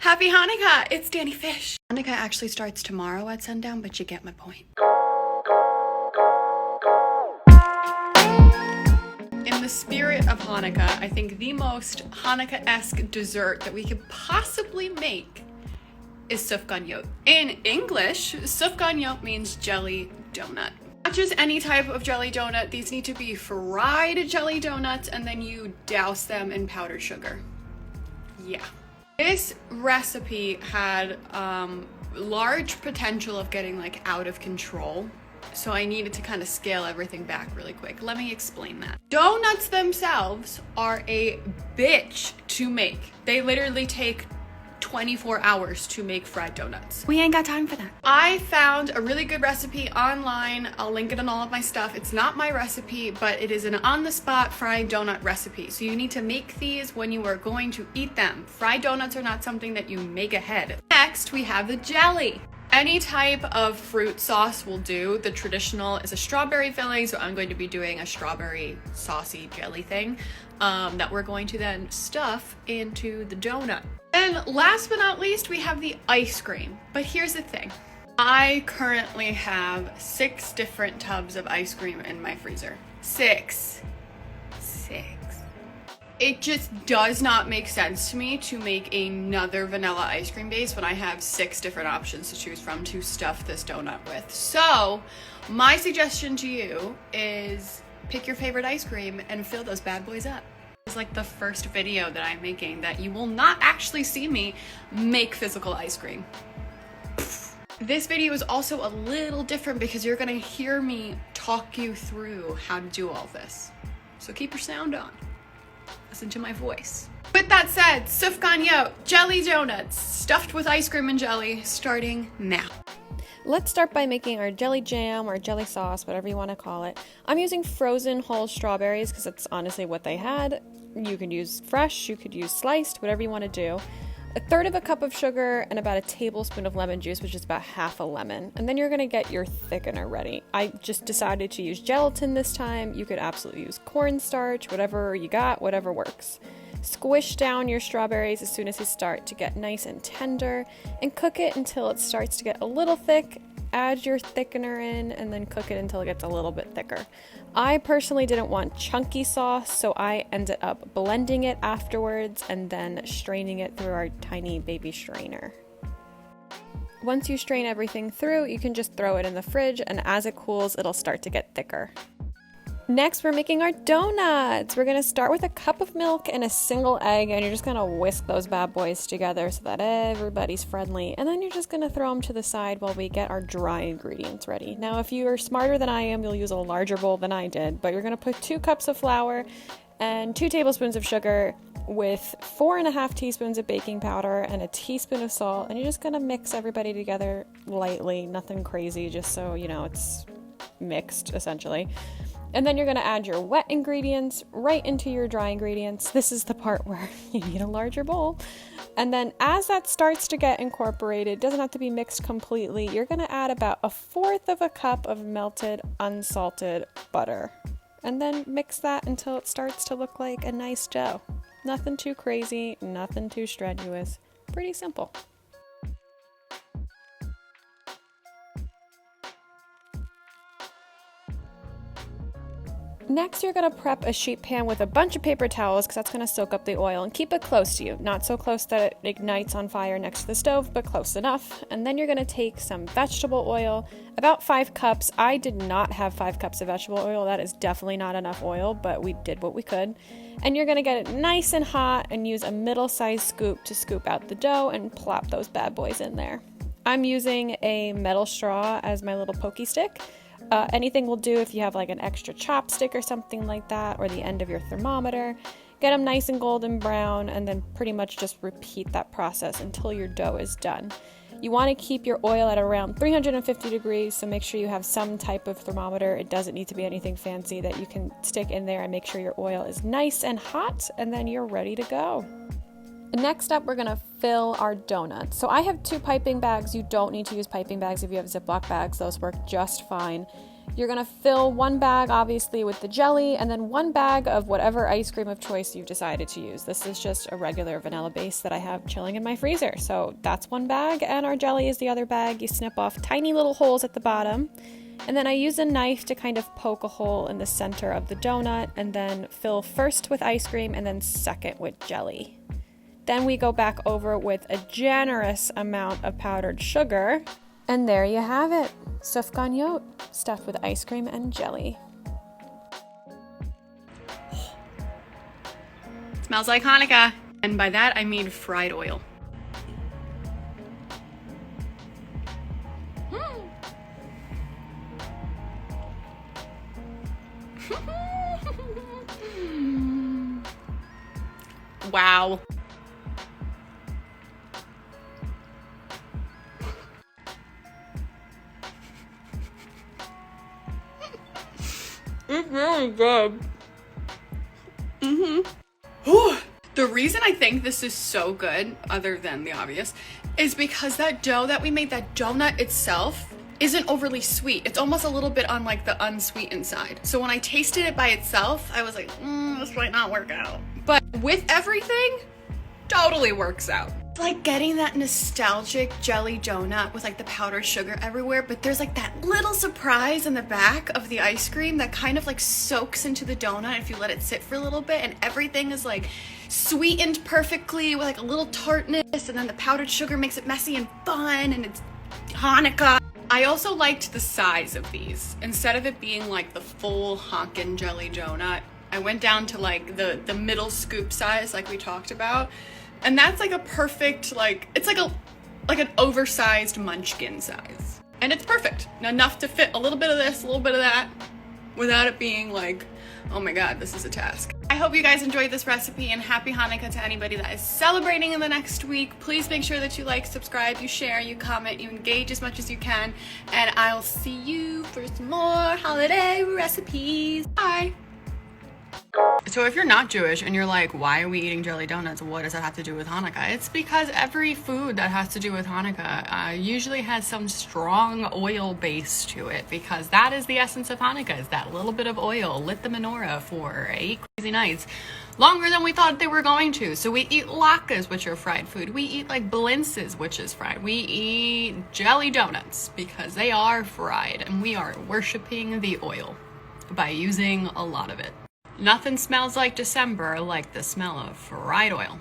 Happy Hanukkah! It's Dani Fish. Hanukkah actually starts tomorrow at sundown, but you get my point. In the spirit of Hanukkah, I think the most Hanukkah-esque dessert that we could possibly make is Sufganiyot. In English, Sufganiyot means jelly donut. Not just any type of jelly donut, these need to be fried jelly donuts and then you douse them in powdered sugar. Yeah. This recipe had large potential of getting like out of control, so I needed to kind of scale everything back really quick. Let me explain that. Donuts themselves are a bitch to make. They literally take 24 hours to make fried donuts. We ain't got time for that. I found a really good recipe online. I'll link it in all of my stuff. It's not my recipe, but it is an on-the-spot fried donut recipe. So you need to make these when you are going to eat them. Fried donuts are not something that you make ahead. Next, we have the jelly. Any type of fruit sauce will do. The traditional is a strawberry filling, so I'm going to be doing a strawberry saucy jelly thing that we're going to then stuff into the donut. And last but not least, we have the ice cream. But here's the thing. I currently have 6 different tubs of ice cream in my freezer. 6. It just does not make sense to me to make another vanilla ice cream base when I have 6 different options to choose from to stuff this donut with. So my suggestion to you is pick your favorite ice cream and fill those bad boys up. It's like the first video that I'm making that you will not actually see me make physical ice cream. This video is also a little different because you're gonna hear me talk you through how to do all this. So keep your sound on. Listen to my voice. With that said, Sufganiyot, jelly donuts, stuffed with ice cream and jelly, starting now. Let's start by making our jelly jam or jelly sauce, whatever you want to call it. I'm using frozen whole strawberries because that's honestly what they had. You could use fresh, you could use sliced, whatever you want to do. 1/3 cup of sugar and about 1 tablespoon of lemon juice, which is about half a lemon. And then you're going to get your thickener ready. I just decided to use gelatin this time. You could absolutely use cornstarch, whatever you got, whatever works. Squish down your strawberries as soon as they start to get nice and tender and cook it until it starts to get a little thick. Add your thickener in and then cook it until it gets a little bit thicker. I personally didn't want chunky sauce, so I ended up blending it afterwards and then straining it through our tiny baby strainer. Once you strain everything through, you can just throw it in the fridge, and as it cools, it'll start to get thicker. Next, we're making our donuts. We're gonna start with 1 cup of milk and a single egg, and you're just gonna whisk those bad boys together so that everybody's friendly. And then you're just gonna throw them to the side while we get our dry ingredients ready. Now, if you're smarter than I am, you'll use a larger bowl than I did, but you're gonna put 2 cups of flour and 2 tablespoons of sugar with 4.5 teaspoons of baking powder and a teaspoon of salt, and you're just gonna mix everybody together lightly, nothing crazy, just so you know it's mixed essentially. And then you're going to add your wet ingredients right into your dry ingredients. This is the part where you need a larger bowl. And then as that starts to get incorporated, doesn't have to be mixed completely, you're going to add about 1/4 cup of melted unsalted butter. And then mix that until it starts to look like a nice dough. Nothing too crazy, nothing too strenuous. Pretty simple. Next, you're going to prep a sheet pan with a bunch of paper towels because that's going to soak up the oil, and keep it close to you. Not so close that it ignites on fire next to the stove, but close enough. And then you're going to take some vegetable oil, about 5 cups. I did not have 5 cups of vegetable oil. That is definitely not enough oil, but we did what we could. And you're going to get it nice and hot and use a middle-sized scoop to scoop out the dough and plop those bad boys in there. I'm using a metal straw as my little pokey stick. Anything will do if you have like an extra chopstick or something like that, or the end of your thermometer. Get them nice and golden brown, and then pretty much just repeat that process until your dough is done. You want to keep your oil at around 350 degrees, so make sure you have some type of thermometer. It doesn't need to be anything fancy that you can stick in there, and make sure your oil is nice and hot, and then you're ready to go. Next up, we're gonna fill our donuts. So I have 2 piping bags. You don't need to use piping bags if you have Ziploc bags. Those work just fine. You're gonna fill one bag obviously with the jelly and then one bag of whatever ice cream of choice you've decided to use. This is just a regular vanilla base that I have chilling in my freezer. So that's one bag and our jelly is the other bag. You snip off tiny little holes at the bottom. And then I use a knife to kind of poke a hole in the center of the donut and then fill first with ice cream and then second with jelly. Then we go back over with a generous amount of powdered sugar. And there you have it, Sufganiyot, stuffed with ice cream and jelly. Smells like Hanukkah. And by that, I mean fried oil. Wow. It's really good. The reason I think this is so good, other than the obvious, is because that dough that we made, that doughnut itself, isn't overly sweet. It's almost a little bit on like the unsweetened side. So when I tasted it by itself, I was like, this might not work out. But with everything, totally works out. It's like getting that nostalgic jelly donut with like the powdered sugar everywhere, but there's like that little surprise in the back of the ice cream that kind of like soaks into the donut if you let it sit for a little bit, and everything is like sweetened perfectly with like a little tartness, and then the powdered sugar makes it messy and fun, and it's Hanukkah. I also liked the size of these. Instead of it being like the full honkin' jelly donut, I went down to like the middle scoop size like we talked about. And that's like a perfect, like, it's like an oversized munchkin size. And it's perfect. Enough to fit a little bit of this, a little bit of that, without it being like, oh my God, this is a task. I hope you guys enjoyed this recipe, and happy Hanukkah to anybody that is celebrating in the next week. Please make sure that you like, subscribe, you share, you comment, you engage as much as you can. And I'll see you for some more holiday recipes. Bye. So if you're not Jewish and you're like, why are we eating jelly donuts? What does that have to do with Hanukkah? It's because every food that has to do with Hanukkah usually has some strong oil base to it, because that is the essence of Hanukkah, is that little bit of oil. Lit the menorah for 8 crazy nights, longer than we thought they were going to. So we eat latkes, which are fried food. We eat like blintzes, which is fried. We eat jelly donuts because they are fried, and we are worshiping the oil by using a lot of it. Nothing smells like December like the smell of fried oil.